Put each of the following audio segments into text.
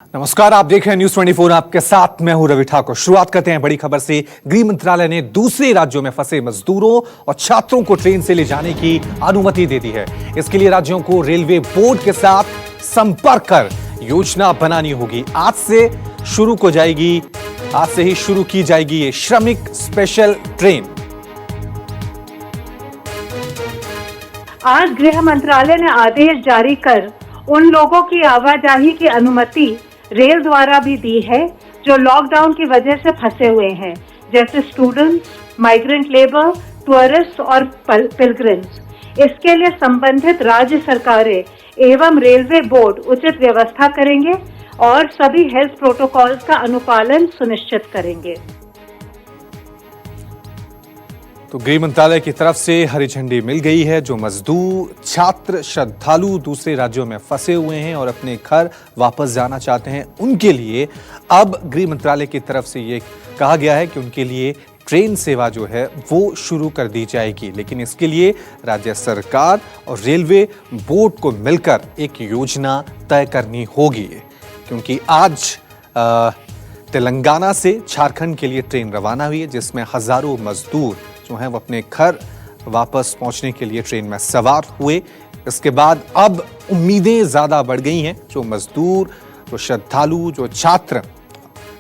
नमस्कार, आप देख रहे हैं न्यूज 24। आपके साथ मैं हूं रवि ठाकुर। शुरुआत करते हैं बड़ी खबर से। गृह मंत्रालय ने दूसरे राज्यों में फंसे मजदूरों और छात्रों को ट्रेन से ले जाने की अनुमति दे दी है। इसके लिए राज्यों को रेलवे बोर्ड के साथ संपर्क कर योजना बनानी होगी। आज से ही शुरू की जाएगी ये श्रमिक स्पेशल ट्रेन। आज गृह मंत्रालय ने आदेश जारी कर उन लोगों की आवाजाही की अनुमति रेल द्वारा भी दी है जो लॉकडाउन की वजह से फंसे हुए हैं, जैसे स्टूडेंट्स, माइग्रेंट लेबर, टूरिस्ट और पिलग्रिम्स। इसके लिए संबंधित राज्य सरकारें एवं रेलवे बोर्ड उचित व्यवस्था करेंगे और सभी हेल्थ प्रोटोकॉल्स का अनुपालन सुनिश्चित करेंगे। तो गृह मंत्रालय की तरफ से हरी झंडी मिल गई है। जो मजदूर, छात्र, श्रद्धालु दूसरे राज्यों में फंसे हुए हैं और अपने घर वापस जाना चाहते हैं, उनके लिए अब गृह मंत्रालय की तरफ से ये कहा गया है कि उनके लिए ट्रेन सेवा जो है वो शुरू कर दी जाएगी। लेकिन इसके लिए राज्य सरकार और रेलवे बोर्ड को मिलकर एक योजना तय करनी होगी, क्योंकि आज तेलंगाना से झारखंड के लिए ट्रेन रवाना हुई है, जिसमें हजारों मजदूर जो हैं वो अपने घर वापस पहुंचने के लिए ट्रेन में सवार हुए। इसके बाद अब उम्मीदें ज्यादा बढ़ गई हैं। जो मजदूर, जो श्रद्धालु, जो छात्र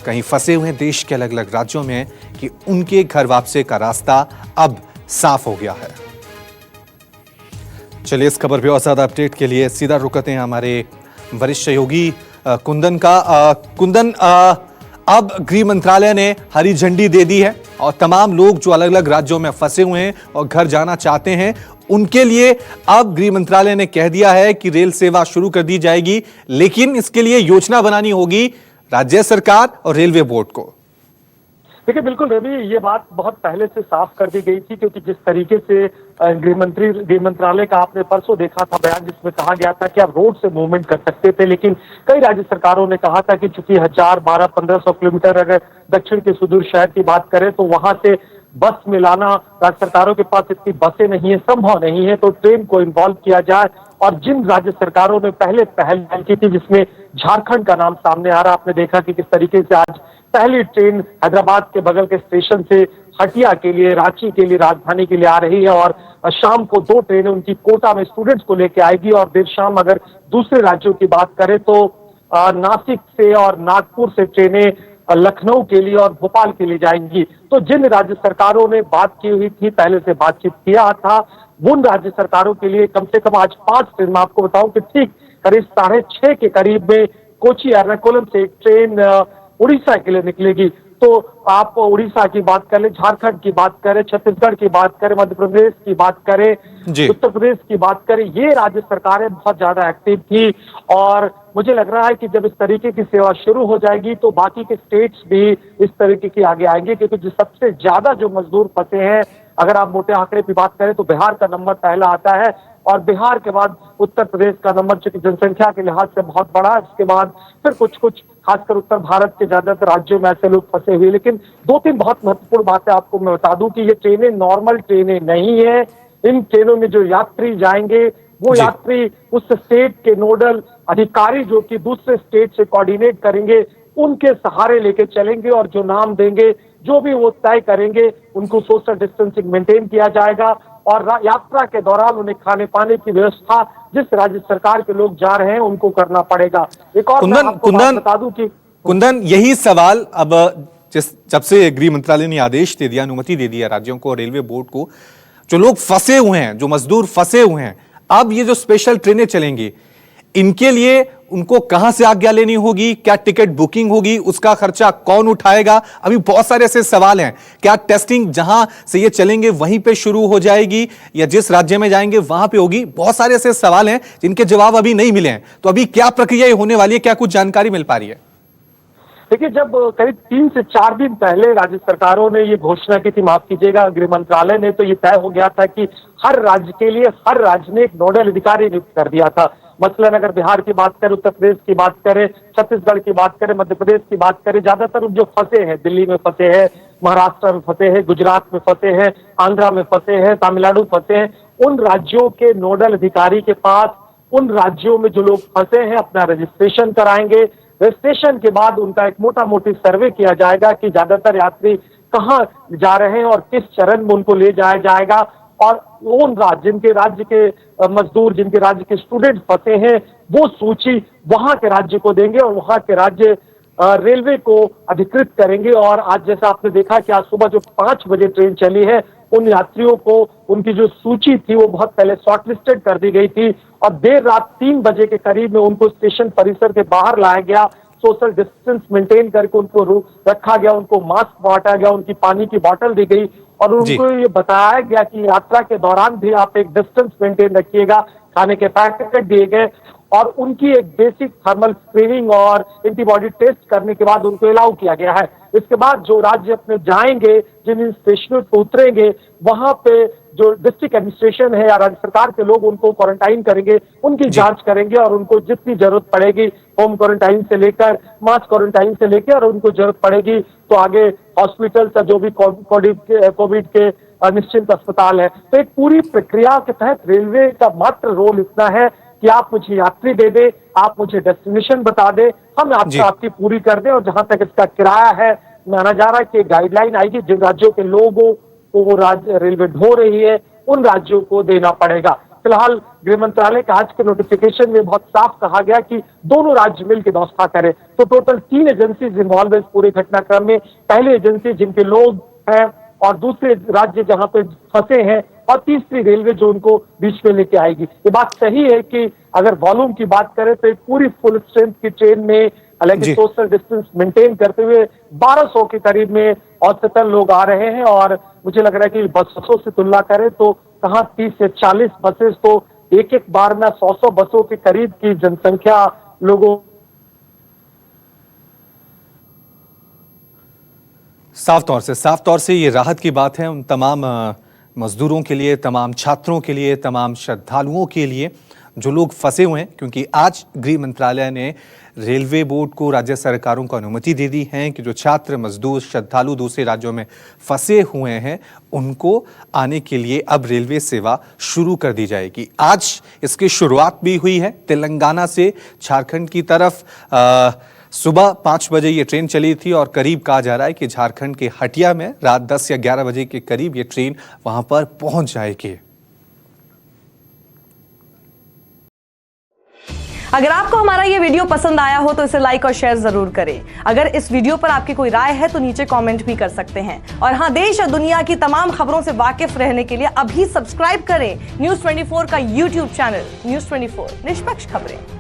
कहीं फंसे हुए हैं देश के अलग अलग राज्यों में, कि उनके घर वापसी का रास्ता अब साफ हो गया है। चलिए इस खबर पे और ज्यादा अपडेट के लिए सीधा रुक करते हैं हमारे वरिष्ठ सहयोगी कुंदन का। कुंदन, अब गृह मंत्रालय ने हरी झंडी दे दी है और तमाम लोग जो अलग अलग राज्यों में फंसे हुए हैं और घर जाना चाहते हैं, उनके लिए अब गृह मंत्रालय ने कह दिया है कि रेल सेवा शुरू कर दी जाएगी। लेकिन इसके लिए योजना बनानी होगी राज्य सरकार और रेलवे बोर्ड को। देखिए, बिल्कुल रवि, ये बात बहुत पहले से साफ कर दी गई थी, क्योंकि जिस तरीके से गृह मंत्रालय का आपने परसों देखा था बयान, जिसमें कहा गया था कि आप रोड से मूवमेंट कर सकते थे, लेकिन कई राज्य सरकारों ने कहा था कि चूंकि 1000, 1200, 1500 किलोमीटर अगर दक्षिण के सुदूर शहर की बात करें तो वहां से बस में लाना, राज्य सरकारों के पास इतनी बसें नहीं है, संभव नहीं है, तो ट्रेन को इन्वॉल्व किया जाए। और जिन राज्य सरकारों ने पहले पहल की थी, जिसमें झारखंड का नाम सामने आ रहा, आपने देखा कि किस तरीके से आज पहली ट्रेन हैदराबाद के बगल के स्टेशन से हटिया के लिए, रांची के लिए, राजधानी के लिए आ रही है। और शाम को 2 ट्रेनें उनकी कोटा में स्टूडेंट्स को लेकर आएगी। और देर शाम अगर दूसरे राज्यों की बात करें तो नासिक से और नागपुर से ट्रेनें लखनऊ के लिए और भोपाल के लिए जाएंगी। तो जिन राज्य सरकारों ने बात की हुई थी, पहले से बातचीत किया था, उन राज्य सरकारों के लिए कम से कम आज 5 ट्रेन, मैं आपको बताऊं कि ठीक करीब 6:30 के करीब में कोची एर्नाकुलम से एक ट्रेन उड़ीसा के लिए निकलेगी। तो आप उड़ीसा की बात करें, झारखंड की बात करें, छत्तीसगढ़ की बात करें, मध्य प्रदेश की बात करें, उत्तर प्रदेश की बात करें, ये राज्य सरकारें बहुत ज्यादा एक्टिव थी। और मुझे लग रहा है कि जब इस तरीके की सेवा शुरू हो जाएगी तो बाकी के स्टेट्स भी इस तरीके की आगे आएंगे, क्योंकि जो सबसे ज्यादा जो मजदूर फंसे हैं, अगर आप मोटे आंकड़े की बात करें तो बिहार का नंबर पहला आता है, और बिहार के बाद उत्तर प्रदेश का नंबर चूंकि जनसंख्या के लिहाज से बहुत बड़ा है, इसके बाद फिर कुछ खासकर उत्तर भारत के ज्यादातर राज्यों में ऐसे लोग फंसे हुए। लेकिन 2-3 बहुत महत्वपूर्ण बातें आपको मैं बता दूं कि ये ट्रेनें नॉर्मल ट्रेनें नहीं है। इन ट्रेनों में जो यात्री जाएंगे वो यात्री उस स्टेट के नोडल अधिकारी जो कि दूसरे स्टेट से कोऑर्डिनेट करेंगे, उनके सहारे लेके चलेंगे, और जो नाम देंगे, जो भी वो तय करेंगे, उनको सोशल डिस्टेंसिंग मेंटेन किया जाएगा। और यात्रा के दौरान उन्हें खाने पाने की व्यवस्था जिस राज्य सरकार के लोग जा रहे हैं उनको करना पड़ेगा। एक और बता दूं कि कुंदन, यही सवाल अब जब से गृह मंत्रालय ने आदेश दे दिया, अनुमति दे दिया राज्यों को और रेलवे बोर्ड को, जो लोग फंसे हुए हैं, जो मजदूर फंसे हुए हैं, अब ये जो स्पेशल ट्रेनें चलेंगी, इनके लिए उनको कहां से आज्ञा लेनी होगी? क्या टिकट बुकिंग होगी? उसका खर्चा कौन उठाएगा? अभी बहुत सारे ऐसे सवाल हैं। क्या टेस्टिंग जहां से ये चलेंगे वहीं पे शुरू हो जाएगी या जिस राज्य में जाएंगे वहां पे होगी? बहुत सारे ऐसे सवाल हैं जिनके जवाब अभी नहीं मिले हैं। तो अभी क्या प्रक्रिया होने वाली है? क्या कुछ जानकारी मिल पा रही है? देखिए, जब करीब 3 से 4 दिन पहले राज्य सरकारों ने ये घोषणा की थी, माफ कीजिएगा, गृह मंत्रालय ने, तो ये तय हो गया था कि हर राज्य के लिए हर राज्य ने एक नोडल अधिकारी नियुक्त कर दिया था। मसलन अगर बिहार की बात करें, उत्तर प्रदेश की बात करें, छत्तीसगढ़ की बात करें, मध्य प्रदेश की बात करें, ज्यादातर जो फंसे हैं, दिल्ली में फंसे हैं, महाराष्ट्र में फंसे हैं, गुजरात में फंसे हैं, आंध्रा में फंसे हैं, तमिलनाडु फंसे हैं, उन राज्यों के नोडल अधिकारी के पास उन राज्यों में जो लोग फंसे हैं अपना रजिस्ट्रेशन कराएंगे, स्टेशन के बाद उनका एक मोटा मोटी सर्वे किया जाएगा कि ज्यादातर यात्री कहाँ जा रहे हैं और किस चरण में उनको ले जाया जाएगा, और उन जिनके राज्य के मजदूर, जिनके राज्य के स्टूडेंट फंसे हैं, वो सूची वहां के राज्य को देंगे और वहां के राज्य रेलवे को अधिकृत करेंगे। और आज जैसा आपने देखा कि आज सुबह जो 5 बजे ट्रेन चली है, उन यात्रियों को उनकी जो सूची थी वो बहुत पहले शॉर्टलिस्टेड कर दी गई थी और देर रात 3 बजे के करीब में उनको स्टेशन परिसर के बाहर लाया गया, सोशल डिस्टेंस मेंटेन करके उनको रखा गया, उनको मास्क बांटा गया, उनकी पानी की बोतल दी गई और उनको ये बताया गया कि यात्रा के दौरान भी आप एक डिस्टेंस मेंटेन रखिएगा। खाने के पैकेट दिए गए और उनकी एक बेसिक थर्मल स्क्रीनिंग और एंटीबॉडी टेस्ट करने के बाद उनको अलाउ किया गया है। इसके बाद जो राज्य अपने जाएंगे, जिन स्टेशनों पर उतरेंगे, वहां पे जो डिस्ट्रिक्ट एडमिनिस्ट्रेशन है या राज्य सरकार के लोग उनको क्वारंटाइन करेंगे, उनकी जांच करेंगे और उनको जितनी जरूरत पड़ेगी होम क्वारंटाइन से लेकर मास क्वारंटाइन से लेकर, और उनको जरूरत पड़ेगी तो आगे हॉस्पिटल से जो भी कोविड के निश्चिंत अस्पताल है। तो एक पूरी प्रक्रिया के तहत रेलवे का मात्र रोल इतना है कि आप मुझे यात्री दे दे, आप मुझे डेस्टिनेशन बता दे, हम आपकी पूरी कर दें। और जहां तक इसका किराया है, माना जा रहा है कि गाइडलाइन आएगी, जिन राज्यों के लोगों को वो राज्य रेलवे ढो रही है उन राज्यों को देना पड़ेगा। फिलहाल गृह मंत्रालय का आज के नोटिफिकेशन में बहुत साफ कहा गया कि दोनों राज्य मिलकर व्यवस्था करें। तो टोटल 3 एजेंसीज इन्वॉल्व है इस पूरे घटनाक्रम में। पहली एजेंसी जिनके लोग हैं और दूसरे राज्य जहां पे फंसे हैं, और तीसरी रेलवे जो उनको बीच में लेके आएगी। ये बात सही है कि अगर वॉल्यूम की बात करें तो एक पूरी फुल स्ट्रेंथ की ट्रेन में, हालांकि सोशल डिस्टेंस मेंटेन करते हुए 1200 के करीब में औसतन लोग आ रहे हैं। और मुझे लग रहा है कि बसों से तुलना करें तो कहाँ 30 से 40 बसेस, तो एक एक बार में 100 बसों के करीब की जनसंख्या लोगों। साफ तौर से ये राहत की बात है उन तमाम मजदूरों के लिए, तमाम छात्रों के लिए, तमाम श्रद्धालुओं के लिए जो लोग फंसे हुए हैं, क्योंकि आज गृह मंत्रालय ने रेलवे बोर्ड को, राज्य सरकारों को अनुमति दे दी है कि जो छात्र, मजदूर, श्रद्धालु दूसरे राज्यों में फंसे हुए हैं उनको आने के लिए अब रेलवे सेवा शुरू कर दी जाएगी। आज इसकी शुरुआत भी हुई है तेलंगाना से झारखंड की तरफ। सुबह 5 बजे ये ट्रेन चली थी और करीब कहा जा रहा है कि झारखंड के हटिया में रात 10 या 11 बजे के करीब ये ट्रेन वहां पर पहुंच जाएगी। अगर आपको हमारा ये वीडियो पसंद आया हो तो इसे लाइक और शेयर जरूर करें। अगर इस वीडियो पर आपकी कोई राय है तो नीचे कमेंट भी कर सकते हैं। और हाँ, देश और दुनिया की तमाम खबरों से वाकिफ रहने के लिए अभी सब्सक्राइब करें न्यूज़ 24 का YouTube चैनल। न्यूज़ 24, निष्पक्ष खबरें।